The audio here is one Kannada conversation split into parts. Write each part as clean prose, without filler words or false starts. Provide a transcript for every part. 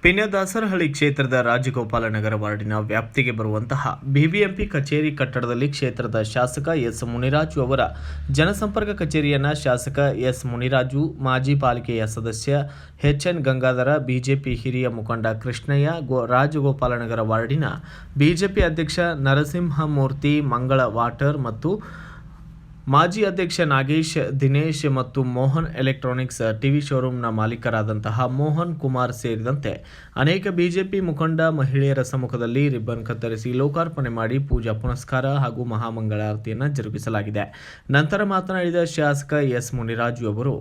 ಪಿನ್ಯದಾಸರಹಳ್ಳಿ ಕ್ಷೇತ್ರದ ರಾಜಗೋಪಾಲನಗರ ವಾರ್ಡಿನ ವ್ಯಾಪ್ತಿಗೆ ಬರುವಂತಹ ಬಿಬಿಎಂಪಿ ಕಚೇರಿ ಕಟ್ಟಡದಲ್ಲಿ ಕ್ಷೇತ್ರದ ಶಾಸಕ ಎಸ್ ಮುನಿರಾಜು ಅವರ ಜನಸಂಪರ್ಕ ಕಚೇರಿಯನ್ನು ಶಾಸಕ ಎಸ್ ಮುನಿರಾಜು, ಮಾಜಿ ಪಾಲಿಕೆಯ ಸದಸ್ಯ ಎಚ್ಎನ್ ಗಂಗಾಧರ, ಬಿಜೆಪಿ ಹಿರಿಯ ಮುಖಂಡ ಕೃಷ್ಣಯ್ಯ, ರಾಜಗೋಪಾಲನಗರ ವಾರ್ಡಿನ ಬಿಜೆಪಿ ಅಧ್ಯಕ್ಷ ನರಸಿಂಹಮೂರ್ತಿ, ಮಂಗಳ ವಾಟರ್ ಮತ್ತು ಮಾಜಿ ಅಧ್ಯಕ್ಷ ನಾಗೇಶ್, ದಿನೇಶ್ ಮತ್ತು ಮೋಹನ್ ಎಲೆಕ್ಟ್ರಾನಿಕ್ಸ್ ಟಿವಿ ಶೋರೂಮ್ನ ಮಾಲೀಕರಾದಂತಹ ಮೋಹನ್ ಕುಮಾರ್ ಸೇರಿದಂತೆ ಅನೇಕ ಬಿಜೆಪಿ ಮುಖಂಡ ಮಹಿಳೆಯರ ಸಮ್ಮುಖದಲ್ಲಿ ರಿಬ್ಬನ್ ಕತ್ತರಿಸಿ ಲೋಕಾರ್ಪಣೆ ಮಾಡಿ ಪೂಜಾ ಪುನಸ್ಕಾರ ಹಾಗೂ ಮಹಾಮಂಗಳಾರತಿಯನ್ನು ಜರುಗಿಸಲಾಗಿದೆ. ನಂತರ ಮಾತನಾಡಿದ ಶಾಸಕ ಎಸ್ ಮುನಿರಾಜು ಅವರು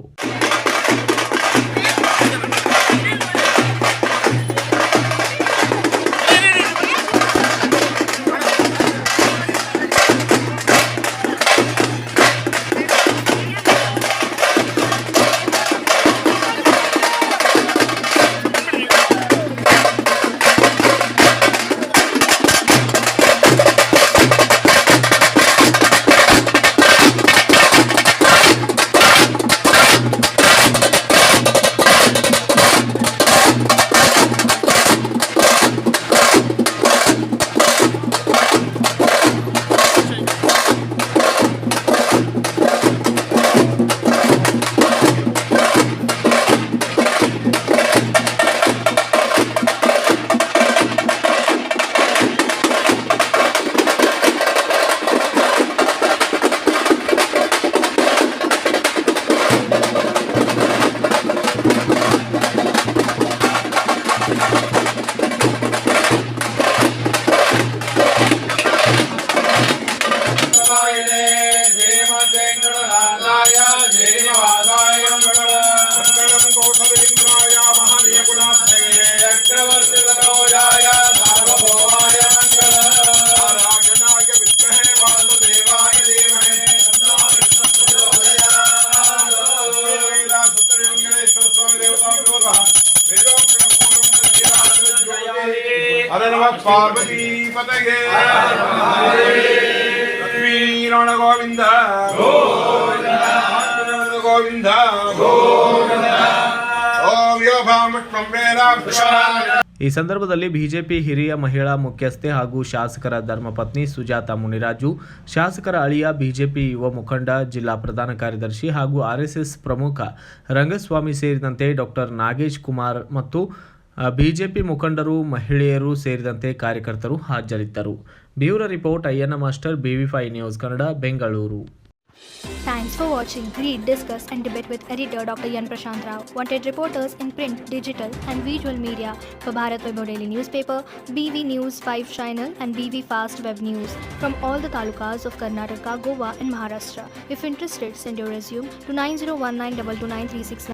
पार्वती पतये लक्ष्मीनारायण गोविंद गोविंद ಈ ಸಂದರ್ಭದಲ್ಲಿ ಬಿಜೆಪಿ ಹಿರಿಯ ಮಹಿಳಾ ಮುಖ್ಯಸ್ಥೆ ಹಾಗೂ ಶಾಸಕರ ಧರ್ಮಪತ್ನಿ ಸುಜಾತ ಮುನಿರಾಜು, ಶಾಸಕರ ಅಳಿಯ ಬಿಜೆಪಿ ಯುವ ಮುಖಂಡ, ಜಿಲ್ಲಾ ಪ್ರಧಾನ ಕಾರ್ಯದರ್ಶಿ ಹಾಗೂ ಆರ್ಎಸ್ಎಸ್ ಪ್ರಮುಖ ರಂಗಸ್ವಾಮಿ ಸೇರಿದಂತೆ ಡಾಕ್ಟರ್ ನಾಗೇಶ್ ಕುಮಾರ್ ಮತ್ತು ಬಿಜೆಪಿ ಮುಖಂಡರು, ಮಹಿಳೆಯರು ಸೇರಿದಂತೆ ಕಾರ್ಯಕರ್ತರು ಹಾಜರಿದ್ದರು. Bureau report Ayyanna master, BV5 news Kannada, Bengaluru. Thanks for watching. Read, discuss and debate with editor Dr. Yan Prashant Rao. Wanted reporters in print, digital and visual media for Bharat Vaibhav Daily Newspaper, BV News 5 Channel and BV Fast Web News from all the talukas of Karnataka, Goa and Maharashtra. If interested, send your resume to 9019229369.